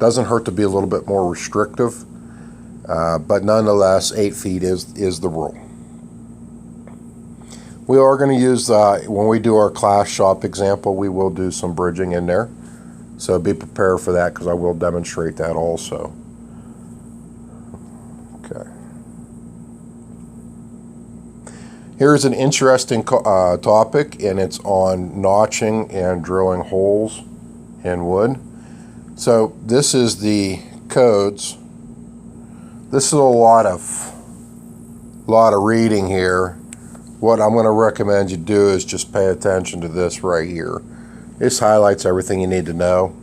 Doesn't hurt to be a little bit more restrictive, but nonetheless, 8 feet is the rule. We are going to use, when we do our class shop example, we will do some bridging in there. So be prepared for that, because I will demonstrate that also. Okay. Here's an interesting topic, and it's on notching and drilling holes in wood. So this is the codes. This is a lot of reading here. What I'm going to recommend you do is just pay attention to this right here. This highlights everything you need to know.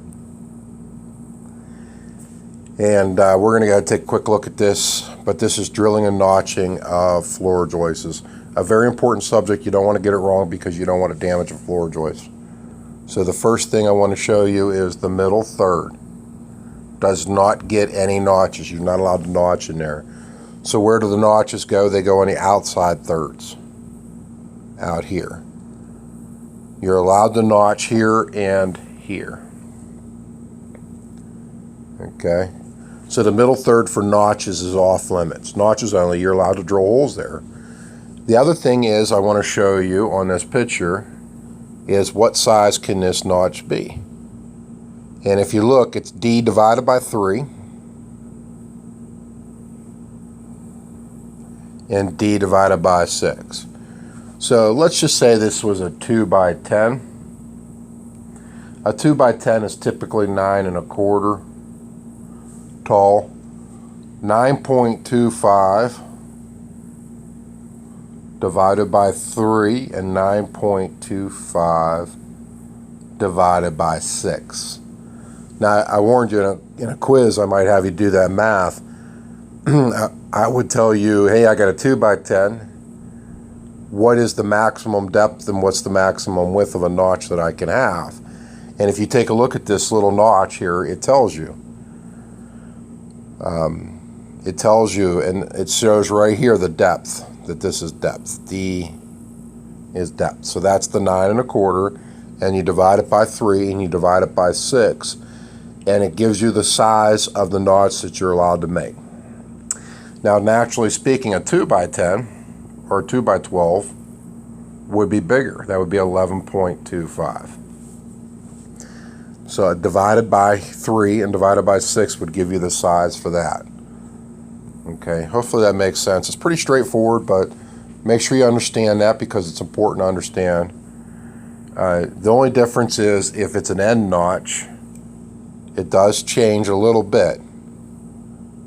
And we're going to go take a quick look at this, but this is drilling and notching of floor joists. A very important subject. You don't want to get it wrong, because you don't want to damage a floor joist. So the first thing I want to show you is the middle third. Does not get any notches. You're not allowed to notch in there. So where do the notches go? They go on the outside thirds. Out here. You're allowed to notch here and here. Okay. So the middle third for notches is off limits. Notches only. You're allowed to drill holes there. The other thing is, I want to show you on this picture is what size can this notch be. And if you look, it's D divided by 3 and D divided by 6. So let's just say this was a 2 by 10. A 2 by 10 is typically 9 1/4 tall. 9.25 divided by 3 and 9.25 divided by 6. Now, I warned you in a quiz I might have you do that math. I would tell you, hey, I got a 2 by 10. What is the maximum depth and what's the maximum width of a notch that I can have? And if you take a look at this little notch here, it tells you. It tells you, and it shows right here the depth, that this is depth. D is depth. So that's the 9 1/4, and you divide it by 3 and you divide it by 6, and it gives you the size of the notch that you're allowed to make. Now, naturally speaking, a 2 by 10 or 2 by 12 would be bigger. That would be 11.25. So divided by 3 and divided by 6 would give you the size for that. Okay, hopefully that makes sense. It's pretty straightforward, but make sure you understand that, because it's important to understand. The only difference is if it's an end notch, it does change a little bit.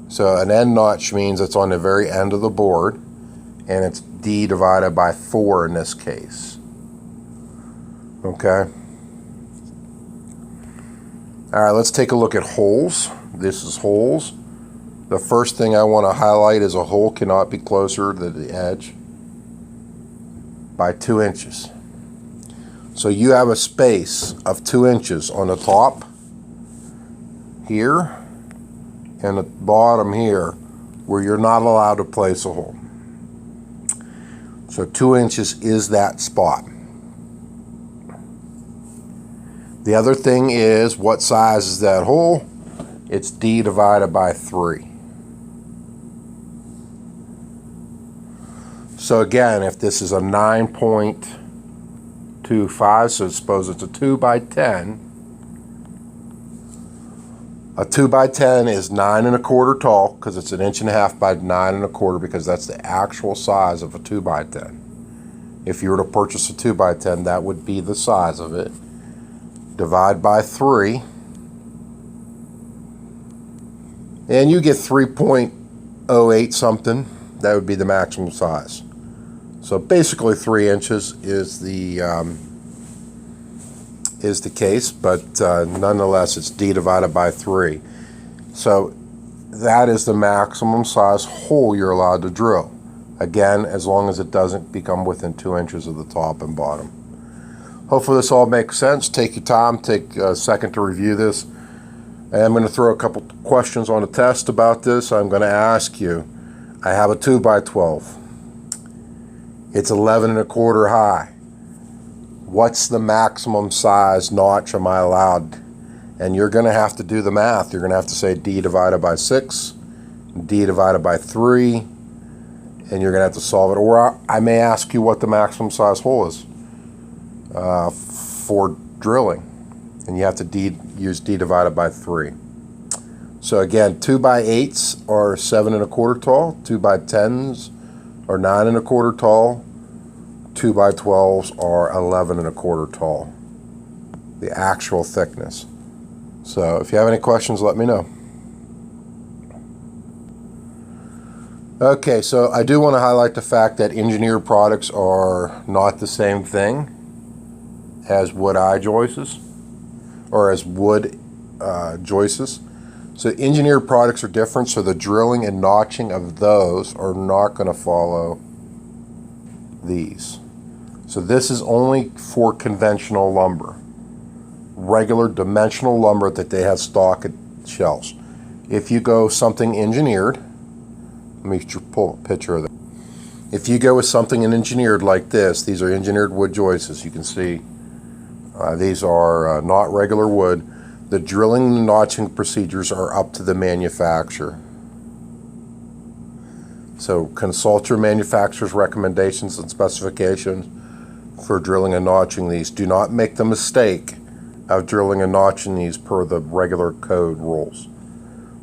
So an end notch means it's on the very end of the board, and it's D divided by 4 in this case. Okay. All right, let's take a look at holes. This is holes. The first thing I want to highlight is a hole cannot be closer to the edge by 2 inches. So you have a space of 2 inches on the top here and the bottom here where you're not allowed to place a hole. So 2 inches is that spot. The other thing is, what size is that hole? It's D divided by 3. So again, if this is a 9.25, so suppose it's a 2 by 10. A 2 by 10 is 9 1/4 tall, because it's 1.5 inches by 9 1/4, because that's the actual size of a 2 by 10. If you were to purchase a 2 by 10, that would be the size of it. Divide by 3, and you get 3.08 something. That would be the maximum size. So basically 3 inches is the case, but nonetheless it's D divided by 3. So that is the maximum size hole you're allowed to drill. Again, as long as it doesn't become within 2 inches of the top and bottom. Hopefully this all makes sense. Take your time, take a second to review this. And I'm going to throw a couple questions on the test about this. I'm going to ask you, I have a 2 by 12. It's 11 1/4 high. What's the maximum size notch am I allowed? And you're going to have to do the math. You're going to have to say d divided by 6, d divided by 3, and you're going to have to solve it. Or I may ask you what the maximum size hole is for drilling, and you have to use d divided by 3. So again, 2 by 8s are 7 1/4 tall, 2 by 10s are 9 1/4 tall, 2 by 12s are 11 1/4 tall, the actual thickness. So if you have any questions, let me know. Okay, so I do want to highlight the fact that engineered products are not the same thing as wood eye joists, or as wood joists. So engineered products are different, so the drilling and notching of those are not going to follow these. So this is only for conventional lumber, regular dimensional lumber that they have stock at shelves. If you go something engineered, let me pull a picture of that. If you go with something engineered like this, these are engineered wood joists. You can see these are not regular wood. The drilling and notching procedures are up to the manufacturer. So consult your manufacturer's recommendations and specifications for drilling and notching these. Do not make the mistake of drilling and notching these per the regular code rules.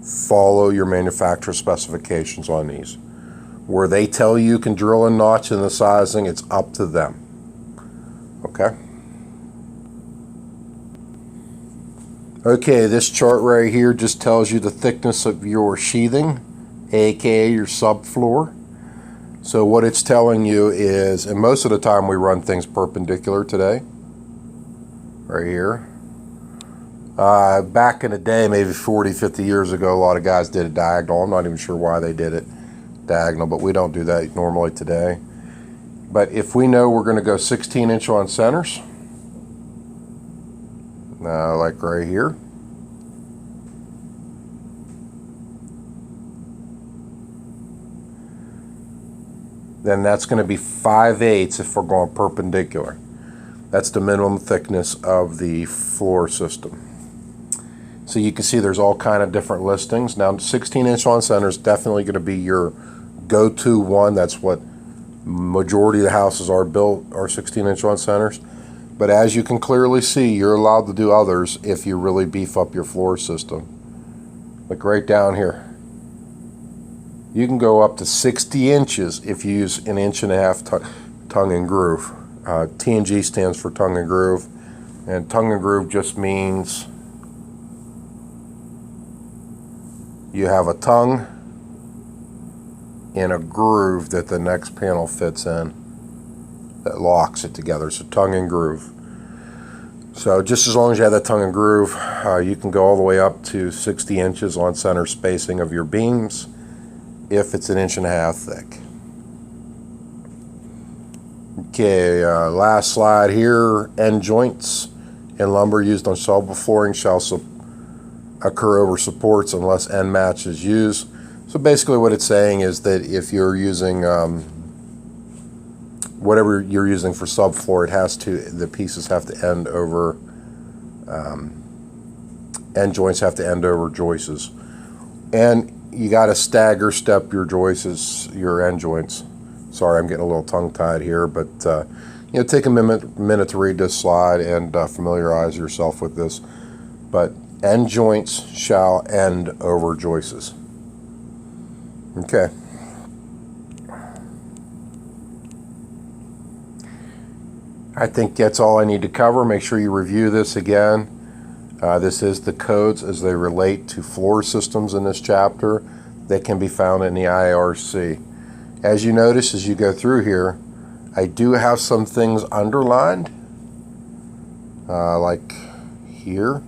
Follow your manufacturer specifications on these. Where they tell you can drill and notch in the sizing, it's up to them. Okay? Okay, this chart right here just tells you the thickness of your sheathing, aka your subfloor. So what it's telling you is, and most of the time we run things perpendicular today, right here. Back in the day, maybe 40, 50 years ago, a lot of guys did it diagonal. I'm not even sure why they did it diagonal, but we don't do that normally today. But if we know we're going to go 16-inch on centers, like right here, then that's going to be 5/8 if we're going perpendicular. That's the minimum thickness of the floor system. So you can see there's all kind of different listings. Now 16-inch on center is definitely going to be your go-to one. That's what majority of the houses are built, are 16-inch on centers. But as you can clearly see, you're allowed to do others if you really beef up your floor system. Like right down here. You can go up to 60 inches if you use 1.5 inch tongue and groove. T&G stands for tongue and groove. And tongue and groove just means you have a tongue in a groove that the next panel fits in that locks it together. So tongue and groove. So just as long as you have that tongue and groove, you can go all the way up to 60 inches on center spacing of your beams if it's 1.5 inches thick. Okay, last slide here. End joints in lumber used on subflooring shall occur over supports unless end match is used. So basically what it's saying is that if you're using whatever you're using for subfloor, the pieces have to end over, end joints have to end over joists. And you got to stagger step your joists, your end joints. Sorry, I'm getting a little tongue-tied here, but you know, take a minute to read this slide and familiarize yourself with this. But end joints shall end over joists. Okay. I think that's all I need to cover. Make sure you review this again. This is the codes as they relate to floor systems in this chapter that can be found in the IRC. As you notice as you go through here, I do have some things underlined, like here.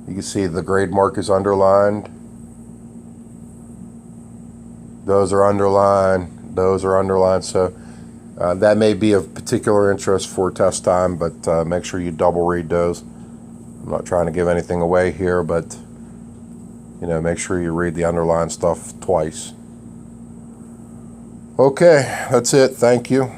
You can see the grade mark is underlined. Those are underlined. Those are underlined. So that may be of particular interest for test time, but make sure you double read those. I'm not trying to give anything away here, but you know, make sure you read the underlined stuff twice. Okay, that's it. Thank you.